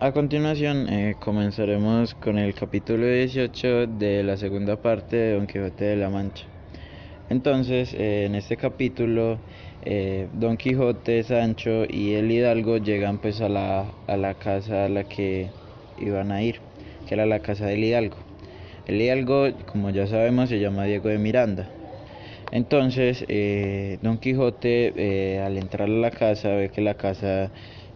A continuación, comenzaremos con el capítulo 18 de la segunda parte de Don Quijote de la Mancha. Entonces, en este capítulo, Don Quijote, Sancho y el hidalgo llegan pues a la casa a la que iban a ir, que era la casa del hidalgo. El hidalgo, como ya sabemos, se llama Diego de Miranda. Entonces, Don Quijote, al entrar a la casa, ve que la casa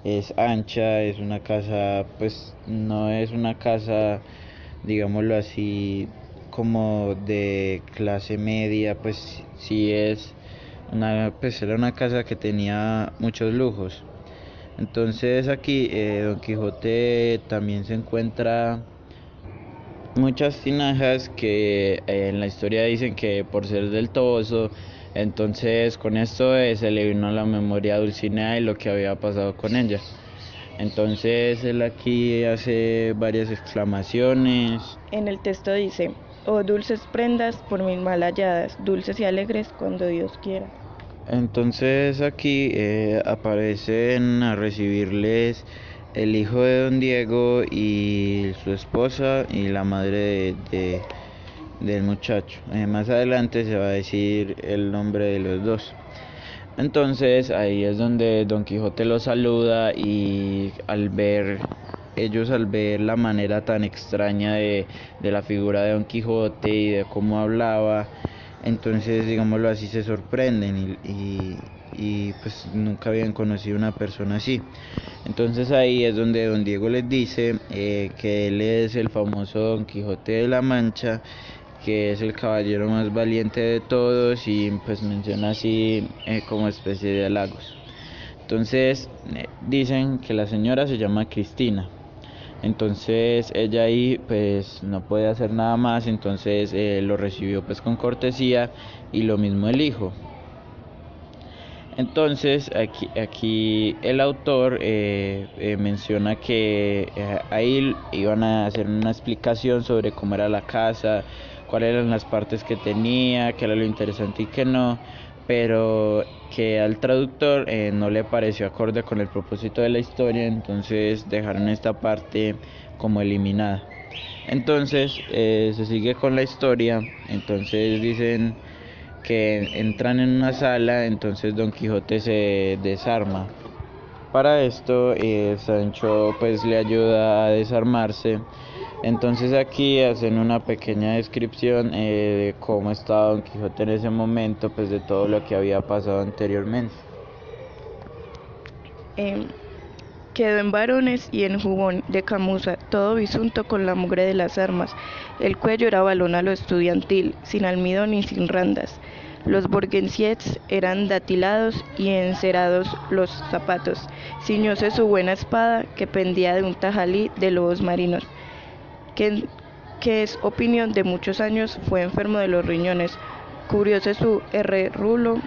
es ancha, es una casa, pues no es una casa, digámoslo así, como de clase media, pues sí es pues era una casa que tenía muchos lujos. Entonces aquí Don Quijote también se encuentra muchas tinajas que en la historia dicen que por ser del Toboso, entonces con esto se le vino a la memoria a Dulcinea y lo que había pasado con ella. Entonces él aquí hace varias exclamaciones. En el texto dice, oh dulces prendas por mil mal halladas, dulces y alegres cuando Dios quiera. Entonces aquí aparecen a recibirles el hijo de Don Diego y su esposa y la madre del muchacho. Más adelante se va a decir el nombre de los dos. Entonces ahí es donde Don Quijote los saluda y al ver la manera tan extraña de la figura de Don Quijote y de cómo hablaba, entonces digámoslo así se sorprenden y pues nunca habían conocido una persona así. Entonces ahí es donde Don Diego les dice que él es el famoso Don Quijote de la Mancha, que es el caballero más valiente de todos y pues menciona así como especie de halagos. Entonces dicen que la señora se llama Cristina. Entonces ella ahí pues no puede hacer nada más, entonces lo recibió pues con cortesía y lo mismo el hijo. Entonces aquí el autor menciona que ahí iban a hacer una explicación sobre cómo era la casa, cuáles eran las partes que tenía, qué era lo interesante y qué no, pero que al traductor no le pareció acorde con el propósito de la historia, entonces dejaron esta parte como eliminada. Entonces se sigue con la historia, entonces dicen que entran en una sala, entonces Don Quijote se desarma. Para esto Sancho pues le ayuda a desarmarse. Entonces aquí hacen una pequeña descripción de cómo estaba Don Quijote en ese momento, pues de todo lo que había pasado anteriormente. Em, Quedó en varones y en jubón de camuza, todo bisunto con la mugre de las armas. El cuello era balón a lo estudiantil, sin almidón y sin randas. Los borguenciets eran datilados y encerados los zapatos. Ciñóse su buena espada, que pendía de un tajalí de lobos marinos, que, que es opinión de muchos años, fue enfermo de los riñones. Cubrióse su herreruelo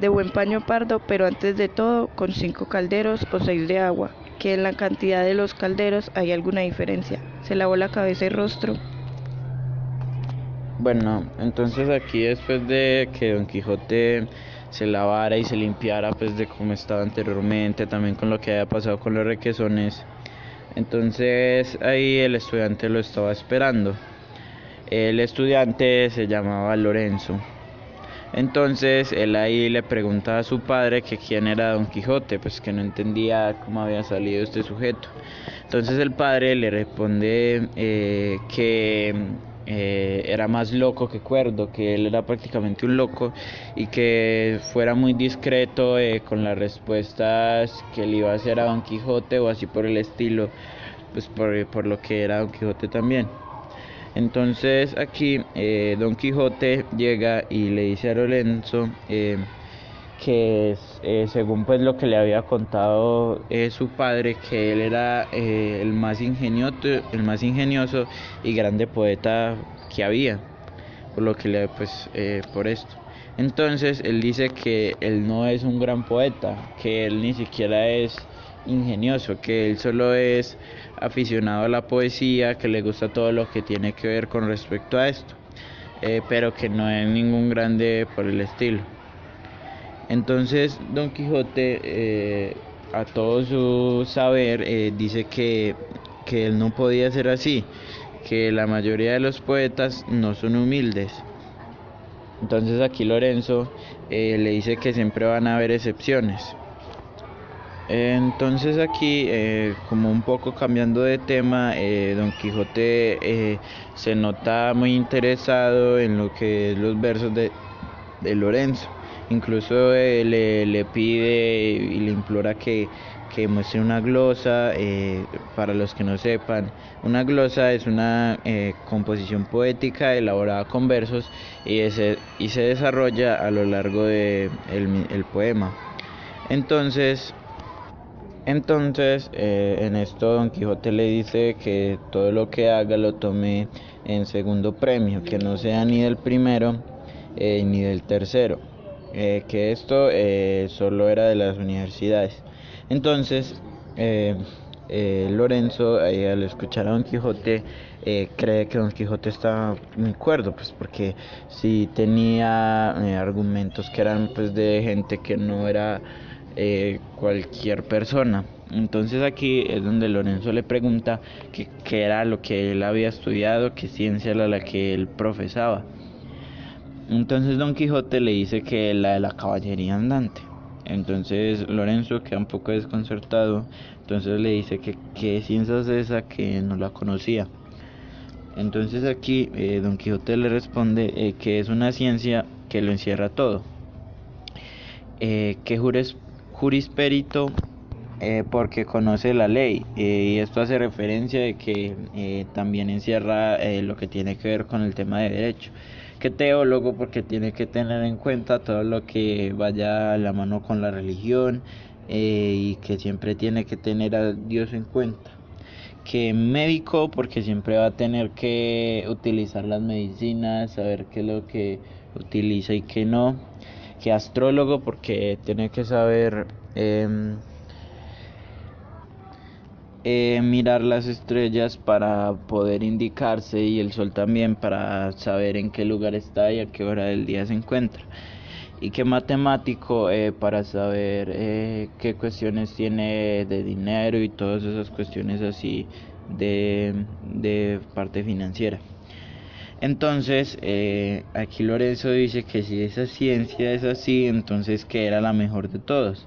de buen paño pardo, pero antes de todo con 5 calderos o 6 de agua, que en la cantidad de los calderos hay alguna diferencia. Se lavó la cabeza y rostro. Bueno, entonces aquí después de que Don Quijote se lavara y se limpiara pues de cómo estaba anteriormente, también con lo que había pasado con los requesones, entonces ahí el estudiante lo estaba esperando. El estudiante se llamaba Lorenzo. Entonces él ahí le pregunta a su padre que quién era Don Quijote, pues que no entendía cómo había salido este sujeto. Entonces el padre le responde que era más loco que cuerdo, que él era prácticamente un loco y que fuera muy discreto con las respuestas que le iba a hacer a Don Quijote o así por el estilo, pues por lo que era Don Quijote también. Entonces aquí Don Quijote llega y le dice a Lorenzo que según pues lo que le había contado su padre, que él era el más ingenioso y grande poeta que había, por lo que le pues por esto. Entonces él dice que él no es un gran poeta, que él ni siquiera es ingenioso, que él solo es aficionado a la poesía, que le gusta todo lo que tiene que ver con respecto a esto, pero que no es ningún grande por el estilo. Entonces Don Quijote a todo su saber, dice que él no podía ser así, que la mayoría de los poetas no son humildes. Entonces aquí Lorenzo le dice que siempre van a haber excepciones. Entonces aquí, como un poco cambiando de tema, Don Quijote se nota muy interesado en lo que es los versos de Lorenzo. Incluso le pide y le implora que muestre una glosa. Para los que no sepan, una glosa es una composición poética elaborada con versos y se desarrolla a lo largo de el poema. Entonces, en esto Don Quijote le dice que todo lo que haga lo tome en segundo premio, que no sea ni del primero ni del tercero, que esto solo era de las universidades. Entonces, Lorenzo, al escuchar a Don Quijote, cree que Don Quijote está muy cuerdo, pues porque si tenía argumentos que eran pues de gente que no era cualquier persona. Entonces aquí es donde Lorenzo le pregunta qué era lo que él había estudiado, qué ciencia era la que él profesaba. Entonces Don Quijote le dice que la de la caballería andante. Entonces Lorenzo queda un poco desconcertado, entonces le dice que qué ciencia es esa, que no la conocía. Entonces aquí Don Quijote le responde que es una ciencia que lo encierra todo, que jurisperito porque conoce la ley, y esto hace referencia de que también encierra lo que tiene que ver con el tema de derecho, que teólogo porque tiene que tener en cuenta todo lo que vaya a la mano con la religión, y que siempre tiene que tener a Dios en cuenta, que médico porque siempre va a tener que utilizar las medicinas, saber qué es lo que utiliza y qué no, que astrólogo porque tiene que saber mirar las estrellas para poder indicarse, y el sol también para saber en qué lugar está y a qué hora del día se encuentra, y que matemático para saber qué cuestiones tiene de dinero y todas esas cuestiones así de parte financiera. Entonces, aquí Lorenzo dice que si esa ciencia es así, entonces que era la mejor de todos.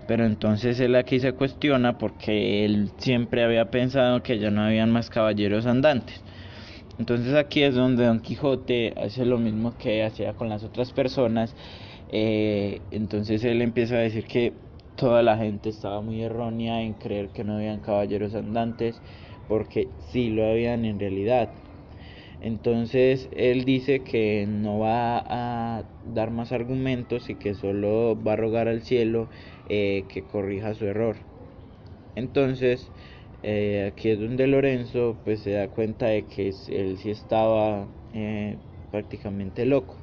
Pero entonces él aquí se cuestiona porque él siempre había pensado que ya no habían más caballeros andantes. Entonces aquí es donde Don Quijote hace lo mismo que hacía con las otras personas. Entonces él empieza a decir que toda la gente estaba muy errónea en creer que no habían caballeros andantes, porque sí lo habían en realidad. Entonces él dice que no va a dar más argumentos y que solo va a rogar al cielo que corrija su error. Entonces aquí es donde Lorenzo pues se da cuenta de que él sí estaba prácticamente loco.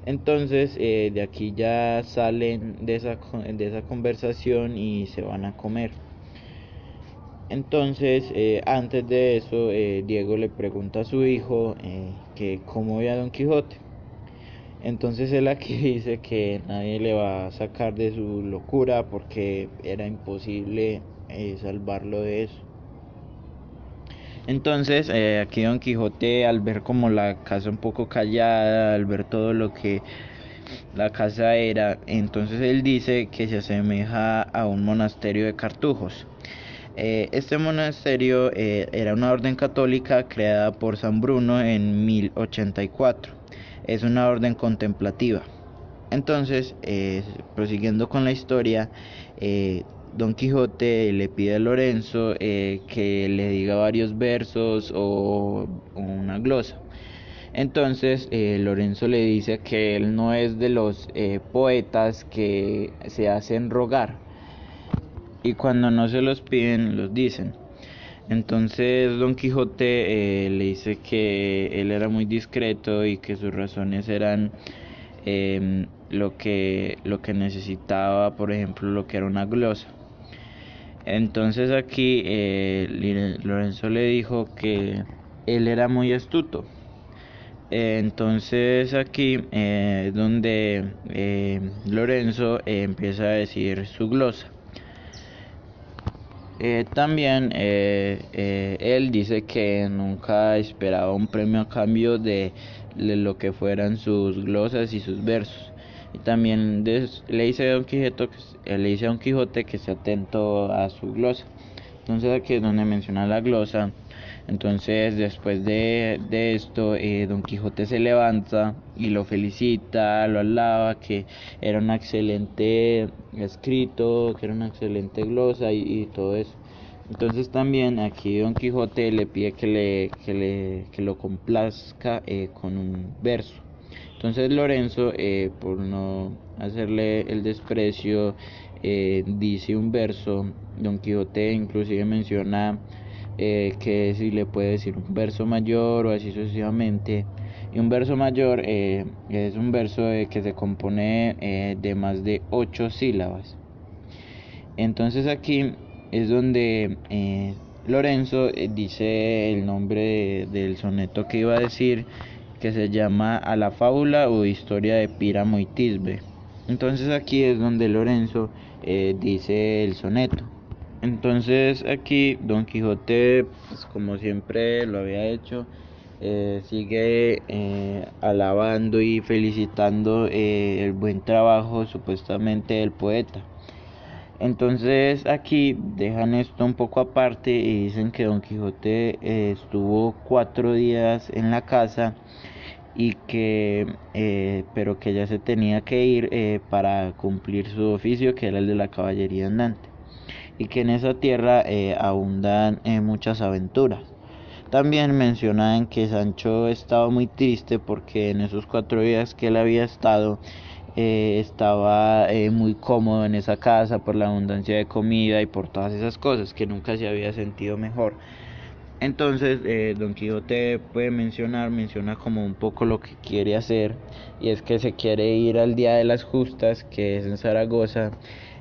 Entonces de aquí ya salen de esa conversación y se van a comer. Entonces, antes de eso, Diego le pregunta a su hijo que cómo ve a Don Quijote. Entonces él aquí dice que nadie le va a sacar de su locura porque era imposible salvarlo de eso. Entonces aquí Don Quijote, al ver como la casa un poco callada, al ver todo lo que la casa era, entonces él dice que se asemeja a un monasterio de cartujos. Este monasterio era una orden católica creada por San Bruno en 1084. Es una orden contemplativa. Entonces, prosiguiendo con la historia, Don Quijote le pide a Lorenzo que le diga varios versos o una glosa. Entonces Lorenzo le dice que él no es de los poetas que se hacen rogar, y cuando no se los piden, los dicen. Entonces Don Quijote le dice que él era muy discreto y que sus razones eran lo que necesitaba, por ejemplo, lo que era una glosa. Entonces aquí Lorenzo le dijo que él era muy astuto. Entonces aquí donde Lorenzo empieza a decir su glosa. También él dice que nunca esperaba un premio a cambio de lo que fueran sus glosas y sus versos. Y también le dice a Don Quijote, le dice a Don Quijote que esté atento a su glosa. Entonces aquí es donde menciona la glosa. Entonces después de esto, Don Quijote se levanta y lo felicita, lo alaba, que era un excelente escrito, que era una excelente glosa y todo eso. Entonces también aquí Don Quijote le pide que lo complazca con un verso. Entonces Lorenzo, por no hacerle el desprecio, dice un verso. Don Quijote inclusive menciona que si le puede decir un verso mayor o así sucesivamente. Y un verso mayor es un verso que se compone de más de 8 sílabas. Entonces aquí es donde Lorenzo dice el nombre del soneto que iba a decir, que se llama A la fábula o historia de Píramo y Tisbe. Entonces aquí es donde Lorenzo dice el soneto. Entonces aquí Don Quijote, pues como siempre lo había hecho, sigue alabando y felicitando el buen trabajo supuestamente del poeta. Entonces aquí dejan esto un poco aparte y dicen que Don Quijote estuvo 4 días en la casa y pero que ya se tenía que ir para cumplir su oficio, que era el de la caballería andante, y que en esa tierra abundan muchas aventuras. También mencionan que Sancho estaba muy triste porque en esos 4 días que él había estado estaba muy cómodo en esa casa por la abundancia de comida y por todas esas cosas, que nunca se había sentido mejor. Entonces Don Quijote menciona como un poco lo que quiere hacer, y es que se quiere ir al Día de las Justas, que es en Zaragoza.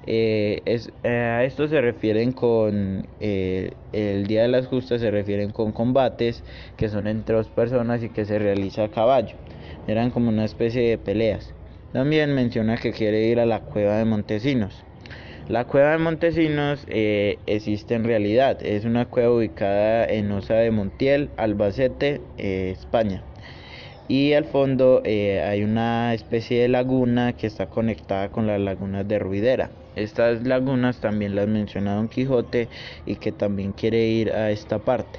A esto se refieren el Día de las Justas se refieren con combates que son entre dos personas y que se realiza a caballo. Eran como una especie de peleas. También menciona que quiere ir a la cueva de Montesinos. La cueva de Montesinos existe en realidad. Es una cueva ubicada en Osa de Montiel, Albacete, España. Y al fondo hay una especie de laguna que está conectada con las lagunas de Ruidera. Estas lagunas también las menciona Don Quijote y que también quiere ir a esta parte.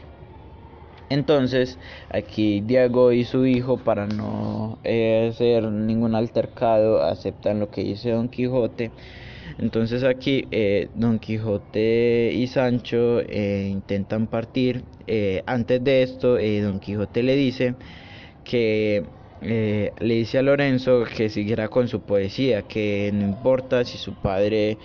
Entonces aquí Diego y su hijo, para no hacer ningún altercado, aceptan lo que dice Don Quijote. Entonces aquí Don Quijote y Sancho intentan partir. Antes de esto Don Quijote le dice a Lorenzo que siguiera con su poesía, que no importa si su padre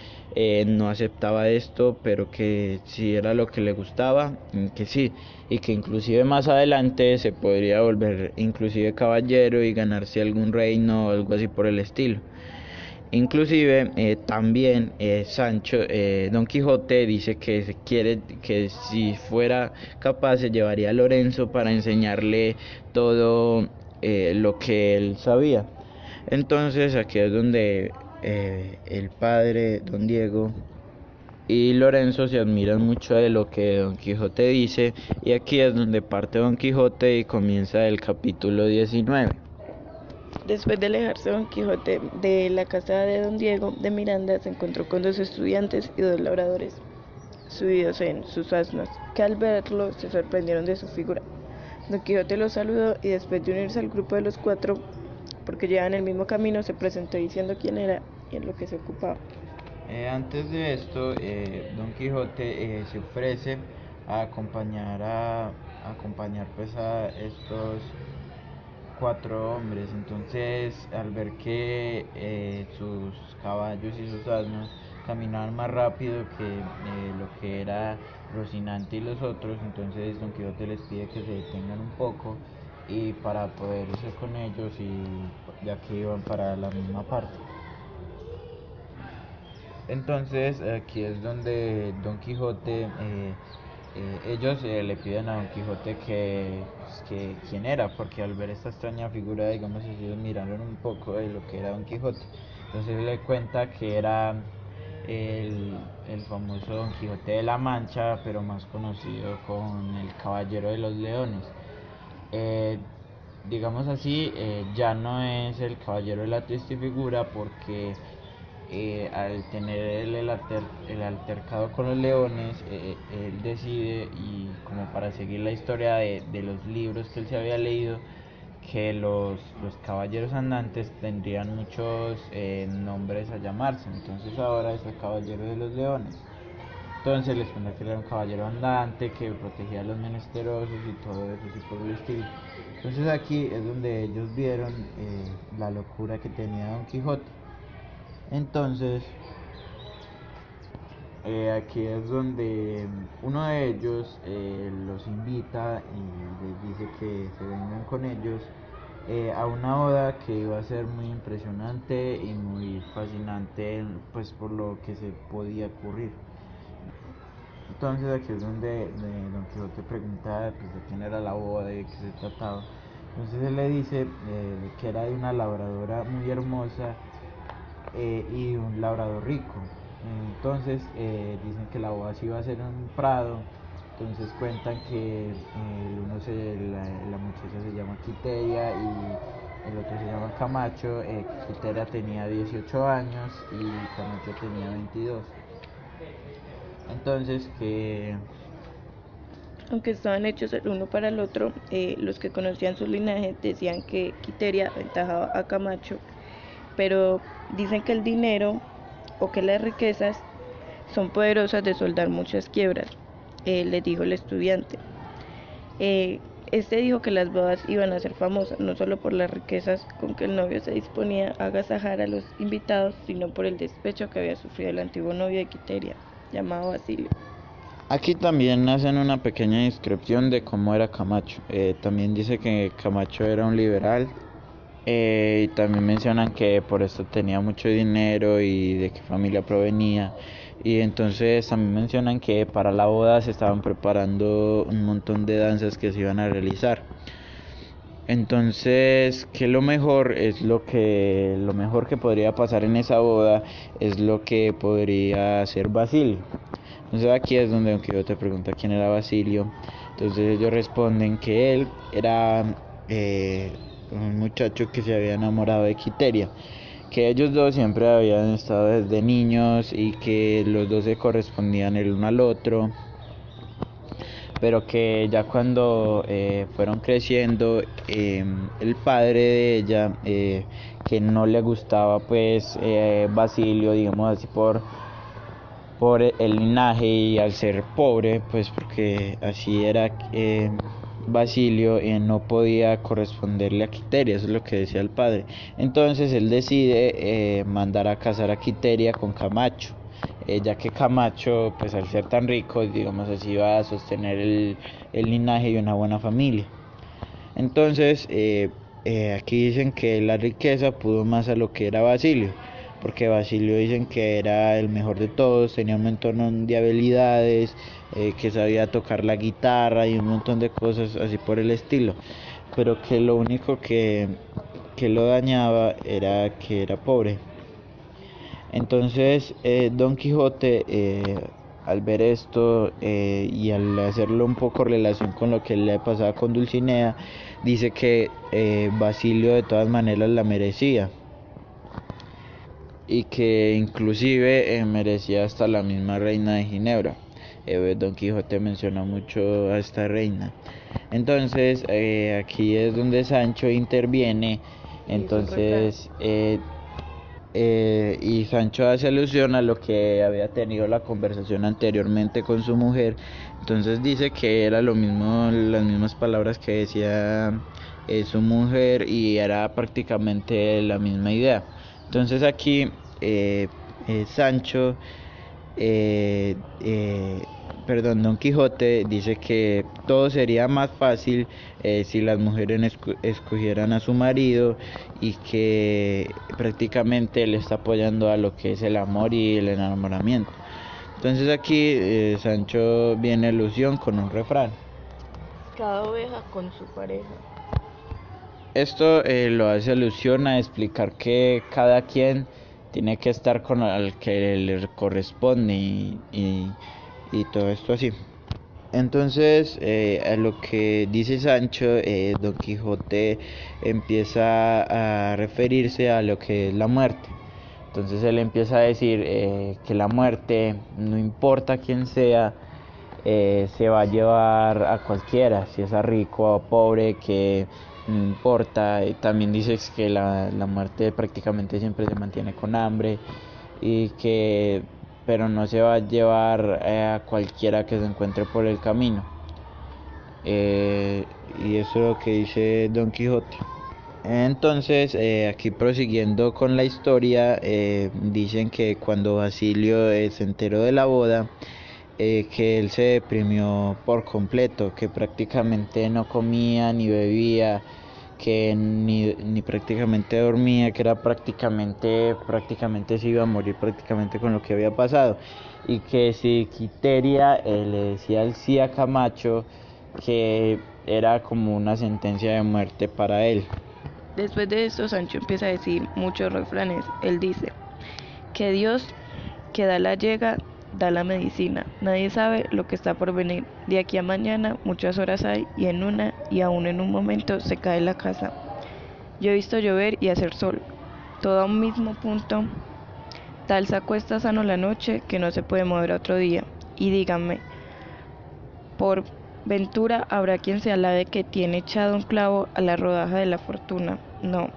no aceptaba esto, pero que si era lo que le gustaba, que sí, y que inclusive más adelante se podría volver inclusive caballero y ganarse algún reino o algo así por el estilo. Inclusive también Don Quijote dice que si fuera capaz se llevaría a Lorenzo para enseñarle todo lo que él sabía. Entonces aquí es donde el padre, Don Diego, y Lorenzo se admiran mucho de lo que Don Quijote dice, y aquí es donde parte Don Quijote y comienza el capítulo 19. Después de alejarse Don Quijote de la casa de Don Diego de Miranda, se encontró con 2 estudiantes y 2 labradores subidos en sus asnos, que al verlo se sorprendieron de su figura. Don Quijote los saludó y después de unirse al grupo de los 4, porque llevaban el mismo camino, se presentó diciendo quién era y en lo que se ocupaba. Antes de esto, Don Quijote se ofrece a acompañar pues a estos 4 hombres. Entonces, al ver que sus caballos y sus asnos caminaban más rápido que lo que era Rocinante y los otros, entonces Don Quijote les pide que se detengan un poco y para poder irse con ellos, y ya que iban para la misma parte. Entonces aquí es donde Don Quijote, ellos le piden a Don Quijote que quién era, porque al ver esta extraña figura, digamos, ellos miraron un poco de lo que era Don Quijote. Entonces le cuenta que era el, el famoso Don Quijote de la Mancha, pero más conocido con el Caballero de los Leones. Eh, digamos así, ya no es el Caballero de la Triste Figura porque al tener el altercado con los leones, él decide, y como para seguir la historia de los libros que él se había leído, que los caballeros andantes tendrían muchos nombres a llamarse. Entonces ahora es el Caballero de los Leones. Entonces les cuenta que era un caballero andante que protegía a los menesterosos y todo eso así por el estilo. Entonces aquí es donde ellos vieron la locura que tenía Don Quijote. Entonces aquí es donde uno de ellos los invita y les dice que se vengan con ellos a una boda que iba a ser muy impresionante y muy fascinante, pues por lo que se podía ocurrir. Entonces aquí es donde Don Quijote pregunta pues, de quién era la boda y de qué se trataba. Entonces él le dice que era de una labradora muy hermosa y un labrador rico. Entonces dicen que la boda se iba a hacer en un prado. Entonces cuentan que la muchacha se llama Quiteria y el otro se llama Camacho. Quiteria tenía 18 años y Camacho tenía 22. Entonces que Aunque estaban hechos el uno para el otro, los que conocían su linaje decían que Quiteria aventajaba a Camacho, pero dicen que el dinero o que las riquezas son poderosas de soldar muchas quiebras, les dijo el estudiante. Este dijo que las bodas iban a ser famosas no solo por las riquezas con que el novio se disponía a agasajar a los invitados, sino por el despecho que había sufrido el antiguo novio de Quiteria, llamado Basilio. aquí también hacen una pequeña descripción de cómo era Camacho. También dice que Camacho era un liberal. Y también mencionan que por esto tenía mucho dinero y de qué familia provenía. Y entonces también mencionan que para la boda se estaban preparando un montón de danzas que se iban a realizar. Entonces, que lo mejor que podría pasar en esa boda es lo que podría hacer Basilio. Entonces aquí es donde Don Quijote pregunta quién era Basilio. Entonces ellos responden que él era un muchacho que se había enamorado de Quiteria, que ellos dos siempre habían estado desde niños y que los dos se correspondían el uno al otro, pero que ya cuando fueron creciendo, el padre de ella, que no le gustaba pues Basilio, digamos así por el linaje y al ser pobre, pues porque así era Basilio, no podía corresponderle a Quiteria, eso es lo que decía el padre. Entonces él decide mandar a casar a Quiteria con Camacho, ya que Camacho, pues al ser tan rico, digamos así, iba a sostener el linaje y una buena familia. Entonces, aquí dicen que la riqueza pudo más a lo que era Basilio, porque Basilio dicen que era el mejor de todos, tenía un montón de habilidades, que sabía tocar la guitarra y un montón de cosas así por el estilo, pero que lo único que lo dañaba era que era pobre. Entonces, Don Quijote, al ver esto y al hacerlo un poco relación con lo que le pasaba con Dulcinea, dice que Basilio de todas maneras la merecía y que inclusive merecía hasta la misma reina de Ginebra. Don Quijote menciona mucho a esta reina. Entonces aquí es donde Sancho interviene. Entonces y Sancho hace alusión a lo que había tenido la conversación anteriormente con su mujer. Entonces dice que era lo mismo, las mismas palabras que decía su mujer, y era prácticamente la misma idea. Entonces aquí Sancho eh, eh, Don Quijote dice que todo sería más fácil si las mujeres escogieran a su marido, y que prácticamente él está apoyando a lo que es el amor y el enamoramiento. Entonces aquí Sancho viene alusión con un refrán. Cada oveja con su pareja. Esto lo hace alusión a explicar que cada quien tiene que estar con el que le corresponde y todo esto así. Entonces, a lo que dice Sancho, Don Quijote empieza a referirse a lo que es la muerte. Entonces él empieza a decir que la muerte, no importa quién sea, se va a llevar a cualquiera, si es a rico o a pobre, que no importa. También dices que la muerte prácticamente siempre se mantiene con hambre y que pero no se va a llevar a cualquiera que se encuentre por el camino. Y eso es lo que dice Don Quijote. Entonces, aquí prosiguiendo con la historia, dicen que cuando Basilio se enteró de la boda, que él se deprimió por completo, que prácticamente no comía ni bebía, que ni prácticamente dormía, que era prácticamente se iba a morir prácticamente con lo que había pasado, y que si Quiteria le decía el sí a Camacho, que era como una sentencia de muerte para él. Después de esto, Sancho empieza a decir muchos refranes. Él dice que Dios que da la llega, da la medicina. Nadie sabe lo que está por venir. De aquí a mañana muchas horas hay y en una y aún en un momento se cae la casa. Yo he visto llover y hacer sol, todo a un mismo punto. Tal se acuesta sano la noche que no se puede mover a otro día. Y díganme, por ventura habrá quien se alabe que tiene echado un clavo a la rodaja de la fortuna. No,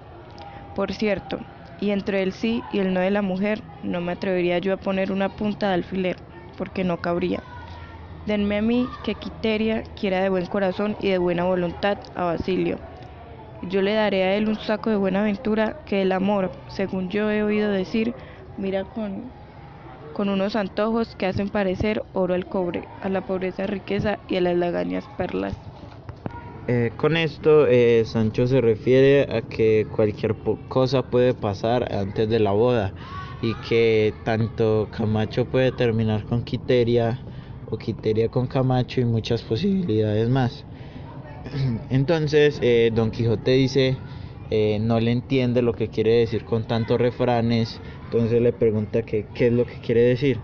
por cierto, y entre el sí y el no de la mujer, no me atrevería yo a poner una punta de alfiler, porque no cabría. Denme a mí que Quiteria quiera de buen corazón y de buena voluntad a Basilio. Yo le daré a él un saco de buena ventura que el amor, según yo he oído decir, mira con unos antojos que hacen parecer oro al cobre, a la pobreza riqueza y a las lagañas perlas. Con esto, Sancho se refiere a que cualquier cosa puede pasar antes de la boda y que tanto Camacho puede terminar con Quiteria o Quiteria con Camacho y muchas posibilidades más. Entonces, Don Quijote dice, no le entiende lo que quiere decir con tantos refranes, entonces le pregunta qué es lo que quiere decir.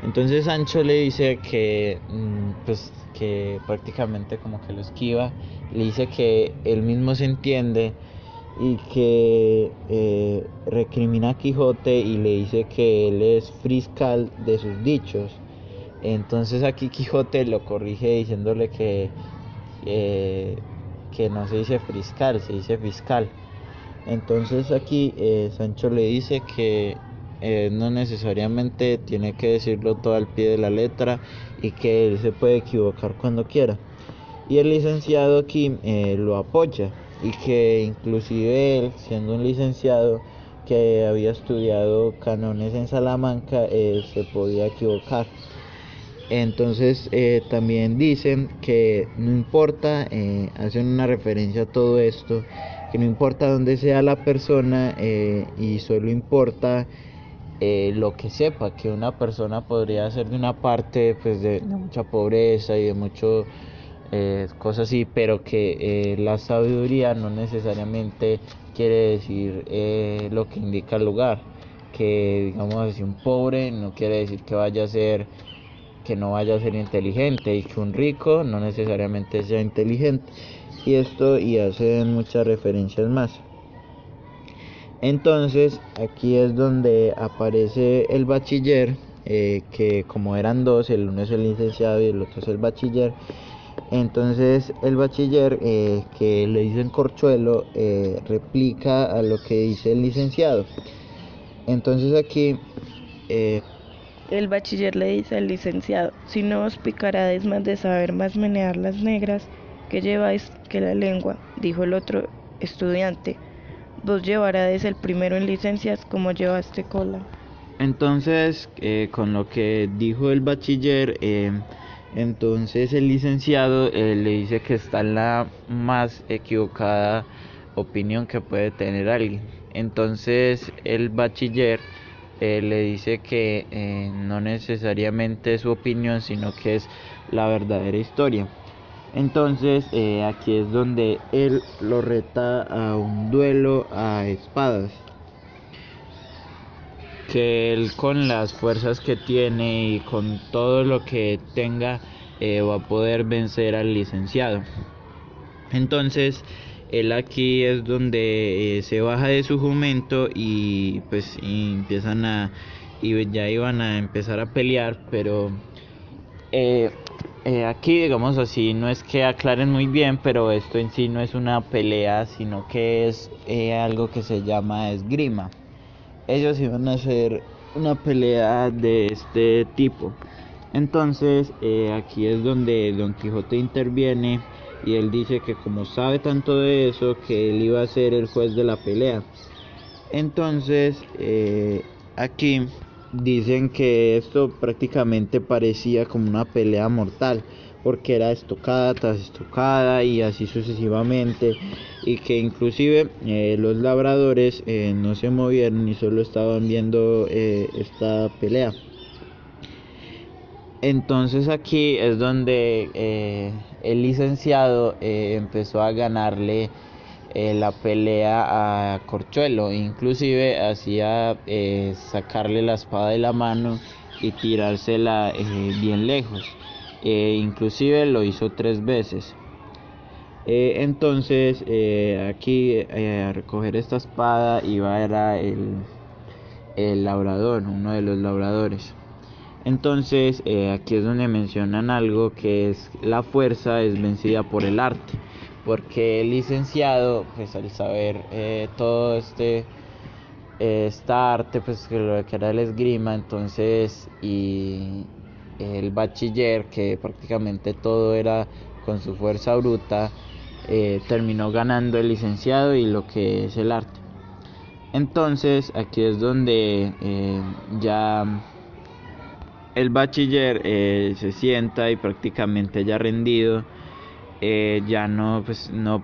Entonces Sancho le dice que, pues, que prácticamente como que lo esquiva, le dice que él mismo se entiende y que recrimina a Quijote y le dice que él es fiscal de sus dichos. Entonces aquí Quijote lo corrige diciéndole que no se dice fiscal, se dice fiscal. Entonces aquí Sancho le dice que no necesariamente tiene que decirlo todo al pie de la letra y que él se puede equivocar cuando quiera. Y el licenciado aquí lo apoya y que inclusive él, siendo un licenciado que había estudiado cánones en Salamanca, se podía equivocar. Entonces también dicen que no importa, hacen una referencia a todo esto, que no importa dónde sea la persona y solo importa lo que sepa, que una persona podría ser de una parte pues de mucha pobreza y de mucho cosas así, pero que la sabiduría no necesariamente quiere decir lo que indica el lugar, que digamos así un pobre no quiere decir que no vaya a ser inteligente y que un rico no necesariamente sea inteligente, y esto y hacen muchas referencias más. Entonces aquí es donde aparece el bachiller, que como eran dos, el uno es el licenciado y el otro es el bachiller. Entonces el bachiller, que le dicen Corchuelo, replica a lo que dice el licenciado. Entonces aquí El bachiller le dice al licenciado, si no os picarades más de saber más menear las negras que lleváis que la lengua, dijo el otro estudiante, vos llevarades el primero en licencias como llevaste cola. Entonces, con lo que dijo el bachiller, entonces el licenciado le dice que está en la más equivocada opinión que puede tener alguien. Entonces el bachiller le dice que no necesariamente es su opinión, sino que es la verdadera historia. Entonces aquí es donde él lo reta a un duelo a espadas. que él con las fuerzas que tiene y con todo lo que tenga va a poder vencer al licenciado. Entonces él aquí es donde se baja de su jumento y pues y ya iban a empezar a pelear, pero eh, aquí, digamos así, no es que aclaren muy bien, pero esto en sí no es una pelea, sino que es algo que se llama esgrima. Ellos iban a hacer una pelea de este tipo. Entonces aquí es donde Don Quijote interviene y él dice que como sabe tanto de eso, que él iba a ser el juez de la pelea. Entonces aquí dicen que esto prácticamente parecía como una pelea mortal, porque era estocada tras estocada y así sucesivamente, y que inclusive los labradores no se movieron y solo estaban viendo esta pelea. Entonces aquí es donde el licenciado empezó a ganarle la pelea a Corchuelo, inclusive hacía sacarle la espada de la mano y tirársela bien lejos, inclusive lo hizo 3 veces. Entonces aquí a recoger esta espada iba era el labrador, uno de los labradores. Entonces aquí es donde mencionan algo que es la fuerza es vencida por el arte, porque el licenciado pues al saber todo esta arte pues que lo que era el esgrima, entonces y el bachiller que prácticamente todo era con su fuerza bruta, terminó ganando el licenciado y lo que es el arte. Entonces aquí es donde ya el bachiller se sienta y prácticamente ya rendido, ya no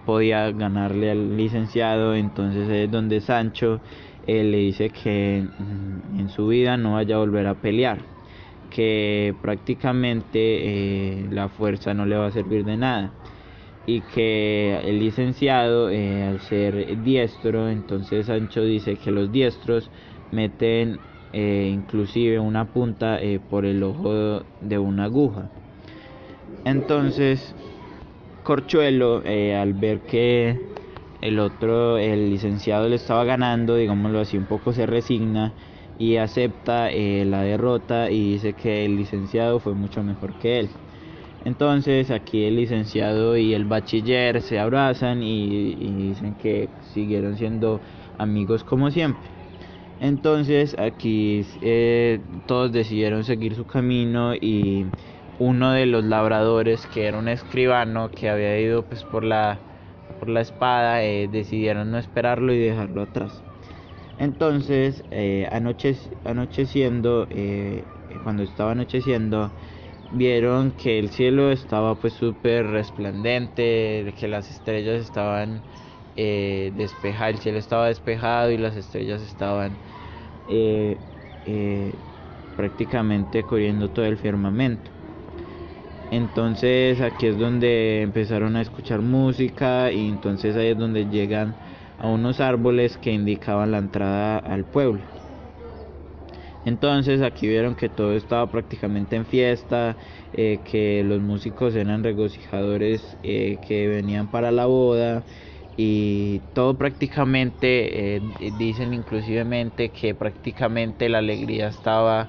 podía ganarle al licenciado. Entonces es donde Sancho le dice que en su vida no vaya a volver a pelear, que prácticamente la fuerza no le va a servir de nada, y que el licenciado al ser diestro, entonces Sancho dice que los diestros meten inclusive una punta por el ojo de una aguja. Entonces Corchuelo al ver que el licenciado le estaba ganando, digámoslo así, un poco se resigna y acepta la derrota y dice que el licenciado fue mucho mejor que él. Entonces aquí el licenciado y el bachiller se abrazan y dicen que siguieron siendo amigos como siempre. Entonces aquí todos decidieron seguir su camino y uno de los labradores, que era un escribano que había ido pues por la espada, decidieron no esperarlo y dejarlo atrás. Entonces anocheciendo, cuando estaba anocheciendo, vieron que el cielo estaba pues súper resplandente, que las estrellas estaban despejadas, el cielo estaba despejado y las estrellas estaban prácticamente cubriendo todo el firmamento. Entonces aquí es donde empezaron a escuchar música y entonces ahí es donde llegan a unos árboles que indicaban la entrada al pueblo. Entonces aquí vieron que todo estaba prácticamente en fiesta, que los músicos eran regocijadores que venían para la boda, y todo prácticamente, dicen inclusivemente que prácticamente la alegría estaba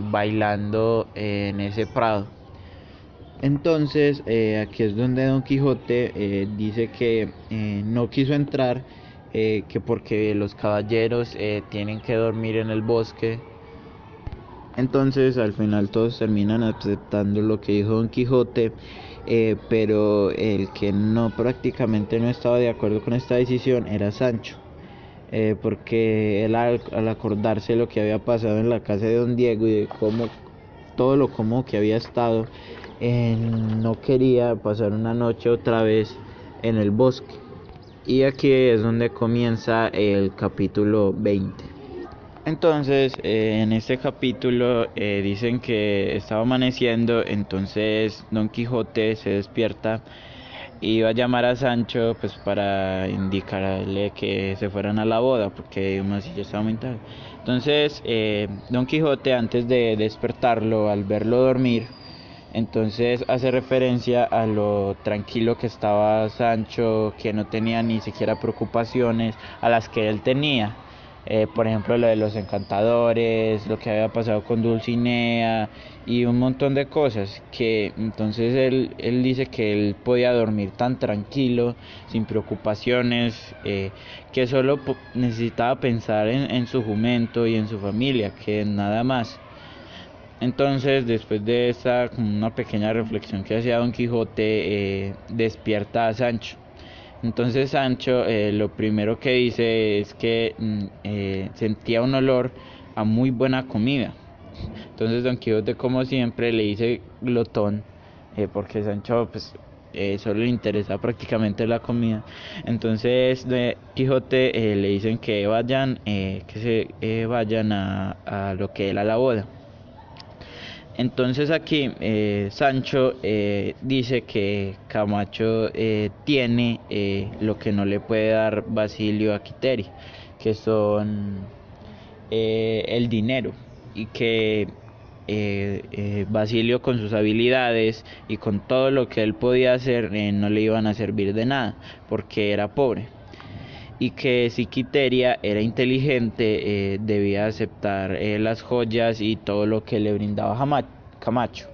bailando en ese prado. Entonces aquí es donde Don Quijote dice que no quiso entrar, que porque los caballeros tienen que dormir en el bosque. Entonces al final todos terminan aceptando lo que dijo Don Quijote, pero el que prácticamente no estaba de acuerdo con esta decisión era Sancho, porque él al acordarse de lo que había pasado en la casa de Don Diego y de cómo todo lo cómodo que había estado, no quería pasar una noche otra vez en el bosque. Y aquí es donde comienza el capítulo 20. Entonces en este capítulo dicen que estaba amaneciendo, entonces Don Quijote se despierta iba a llamar a Sancho pues para indicarle que se fueran a la boda porque digamos así ya estaba muy tarde. Entonces Don Quijote, antes de despertarlo, al verlo dormir, entonces hace referencia a lo tranquilo que estaba Sancho, que no tenía ni siquiera preocupaciones a las que él tenía. Por ejemplo, lo de los encantadores, lo que había pasado con Dulcinea y un montón de cosas, que entonces él dice que él podía dormir tan tranquilo, sin preocupaciones, que solo necesitaba pensar en su jumento y en su familia, que nada más. Entonces, después de esta como una pequeña reflexión que hacía Don Quijote, despierta a Sancho. Entonces Sancho lo primero que dice es que sentía un olor a muy buena comida. Entonces Don Quijote, como siempre, le dice glotón, porque Sancho pues solo le interesa prácticamente la comida. Entonces Quijote le dicen que vayan, vayan a lo que era la boda. Entonces aquí Sancho dice que Camacho tiene lo que no le puede dar Basilio a Quiteria, que son el dinero, y que Basilio, con sus habilidades y con todo lo que él podía hacer, no le iban a servir de nada porque era pobre, y que si Quiteria era inteligente, debía aceptar las joyas y todo lo que le brindaba Camacho.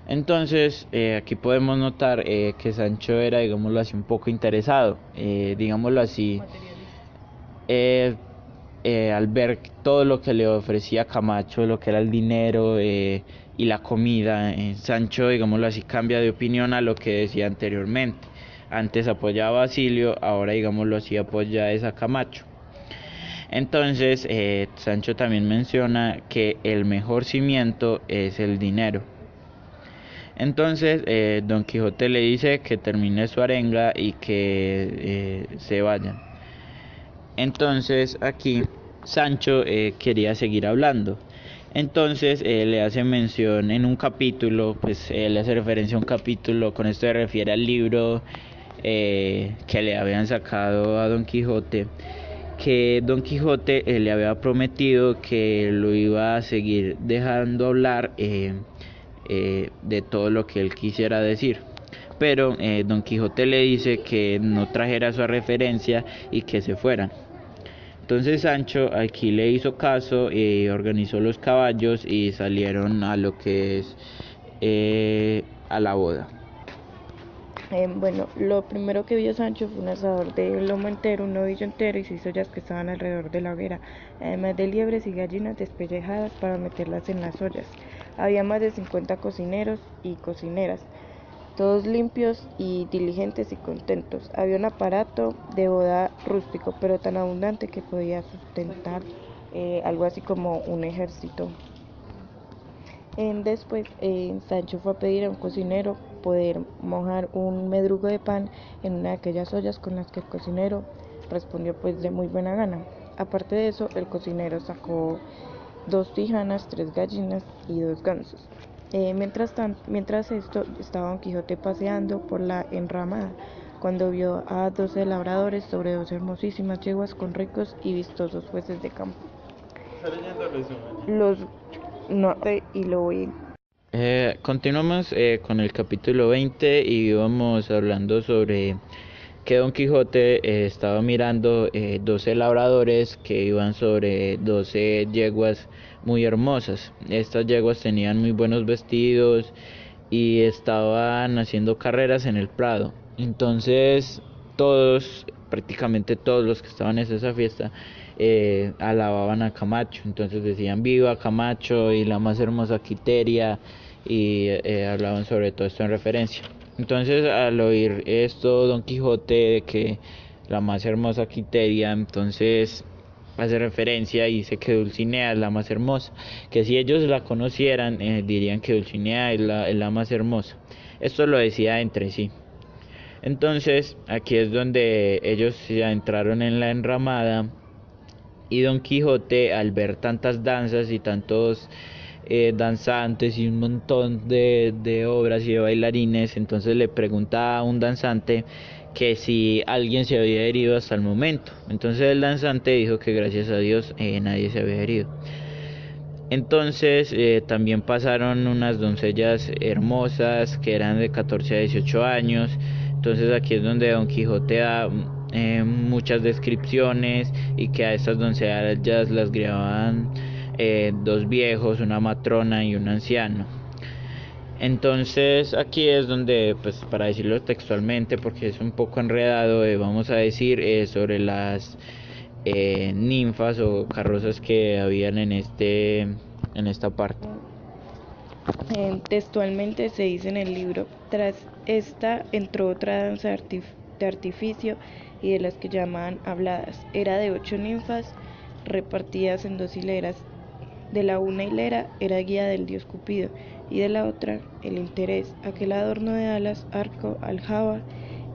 Entonces aquí podemos notar que Sancho era, digámoslo así, un poco interesado, digámoslo así, eh, al ver todo lo que le ofrecía Camacho, lo que era el dinero y la comida. Sancho, digámoslo así, cambia de opinión a lo que decía anteriormente. Antes apoyaba a Basilio, ahora digámoslo así apoya a Camacho. Entonces Sancho también menciona que el mejor cimiento es el dinero. Entonces Don Quijote le dice que termine su arenga y que se vayan. Entonces aquí Sancho quería seguir hablando. Entonces le hace mención en un capítulo, pues le hace referencia a un capítulo, con esto se refiere al libro que le habían sacado a Don Quijote, que Don Quijote le había prometido que lo iba a seguir dejando hablar de todo lo que él quisiera decir. Pero Don Quijote le dice que no trajera su referencia y que se fueran. Entonces Sancho aquí le hizo caso y organizó los caballos y salieron a lo que es a la boda. Bueno, lo primero que vio Sancho fue un asador de lomo entero, un novillo entero y 6 ollas que estaban alrededor de la hoguera, además de liebres y gallinas despellejadas para meterlas en las ollas. Había más de 50 cocineros y cocineras, todos limpios y diligentes y contentos. Había un aparato de boda rústico, pero tan abundante que podía sustentar algo así como un ejército. Después Sancho fue a pedir a un cocinero poder mojar un medrugo de pan en una de aquellas ollas, con las que el cocinero respondió pues de muy buena gana. Aparte de eso, el cocinero sacó 2 tijanas, 3 gallinas y 2 gansos. Mientras esto, estaba Don Quijote paseando por la enramada, cuando vio a 12 labradores sobre 2 hermosísimas yeguas con ricos y vistosos jueces de campo. Los no y lo voy. Continuamos con el capítulo 20 y vamos hablando sobre que Don Quijote estaba mirando 12 labradores que iban sobre 12 yeguas muy hermosas. Estas yeguas tenían muy buenos vestidos y estaban haciendo carreras en el prado. Entonces todos, prácticamente todos los que estaban en esa fiesta, alababan a Camacho. Entonces decían viva Camacho y la más hermosa Quiteria, y hablaban sobre todo esto en referencia. Entonces al oír esto Don Quijote de que la más hermosa Quiteria, entonces hace referencia y dice que Dulcinea es la más hermosa, que si ellos la conocieran dirían que Dulcinea es la más hermosa. Esto lo decía entre sí. Entonces aquí es donde ellos ya entraron en la enramada, y Don Quijote, al ver tantas danzas y tantos danzantes y un montón de obras y de bailarines. Entonces le pregunta a un danzante que si alguien se había herido hasta el momento. Entonces el danzante dijo que gracias a Dios nadie se había herido. Entonces también pasaron unas doncellas hermosas que eran de 14 a 18 años. Entonces aquí es donde Don Quijote da muchas descripciones y que a estas doncellas las guiaban dos viejos, una matrona y un anciano. Entonces aquí es donde, pues para decirlo textualmente, porque es un poco enredado, vamos a decir sobre las ninfas o carrozas que habían en esta parte. Textualmente se dice en el libro: tras esta entró otra danza de artificio y de las que llamaban habladas. Era de 8 ninfas repartidas en 2 hileras. De la una hilera era guía del dios Cupido, y de la otra el interés, aquel adorno de alas, arco, aljaba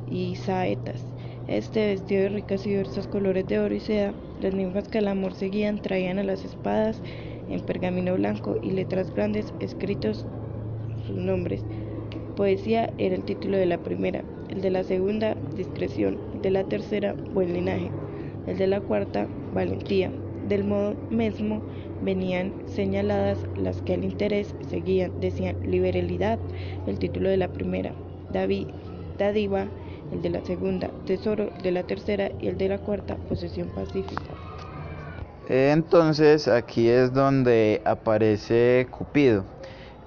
y saetas. Este vestido de ricas y diversos colores de oro y seda. Las ninfas que al amor seguían traían a las espadas en pergamino blanco y letras grandes escritos sus nombres. Poesía era el título de la primera, el de la segunda, discreción, el de la tercera, buen linaje, el de la cuarta, valentía. Del modo mismo venían señaladas las que al interés seguían, decían liberalidad, el título de la primera, dádiva, el de la segunda, tesoro, el de la tercera, y el de la cuarta, posesión pacífica. Entonces aquí es donde aparece Cupido.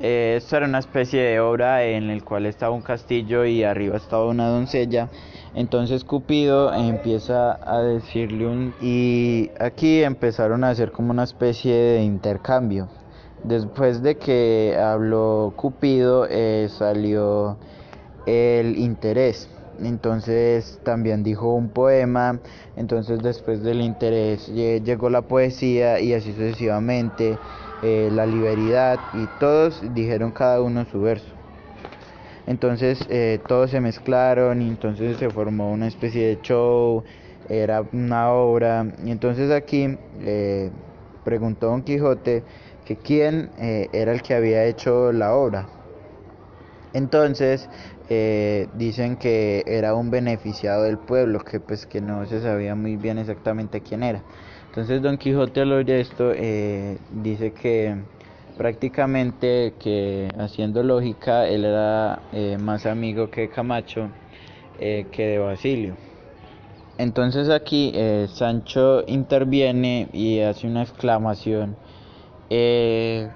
Esto era una especie de obra en el cual estaba un castillo y arriba estaba una doncella. Entonces Cupido empieza a decirle y aquí empezaron a hacer como una especie de intercambio. Después de que habló Cupido, salió el interés. Entonces también dijo un poema. Entonces después del interés llegó la poesía y así sucesivamente, la liberalidad, y todos dijeron cada uno su verso. Entonces todos se mezclaron y entonces se formó una especie de show, era una obra. Y entonces aquí preguntó Don Quijote que quién era el que había hecho la obra. Entonces dicen que era un beneficiado del pueblo, que pues que no se sabía muy bien exactamente quién era. Entonces Don Quijote al oír esto dice que prácticamente, que haciendo lógica, él era más amigo que Camacho que de Basilio. Entonces aquí Sancho interviene y hace una exclamación que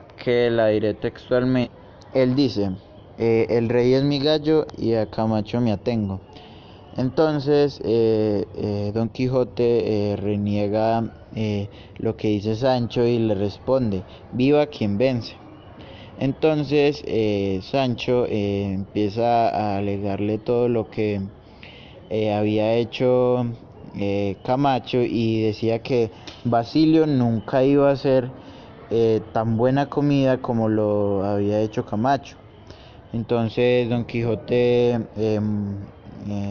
la diré textualmente. Él dice: el rey es mi gallo y a Camacho me atengo. Entonces Don Quijote reniega lo que dice Sancho y le responde: viva quien vence. Entonces Sancho empieza a alegarle todo lo que había hecho Camacho, y decía que Basilio nunca iba a hacer tan buena comida como lo había hecho Camacho. Entonces Don Quijote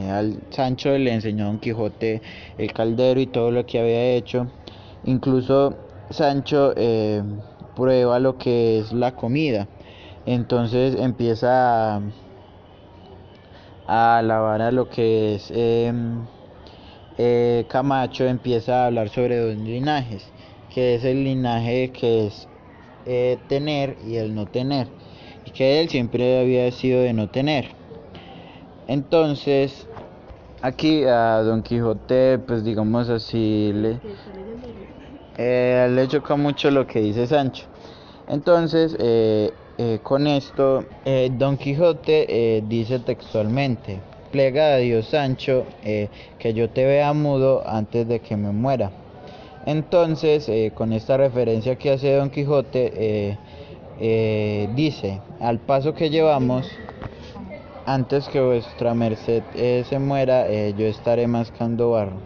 al Sancho le enseñó a Don Quijote el caldero y todo lo que había hecho. Incluso Sancho prueba lo que es la comida. Entonces empieza a alabar a lo que es Camacho. Empieza a hablar sobre 2 linajes, que es el linaje que es tener y el no tener, y que él siempre había sido de no tener. Entonces aquí a Don Quijote, pues digamos así, le choca mucho lo que dice Sancho. Entonces con esto Don Quijote dice textualmente: plega a Dios, Sancho, que yo te vea mudo antes de que me muera. Entonces con esta referencia que hace Don Quijote, dice: al paso que llevamos, antes que vuestra merced se muera, yo estaré mascando barro.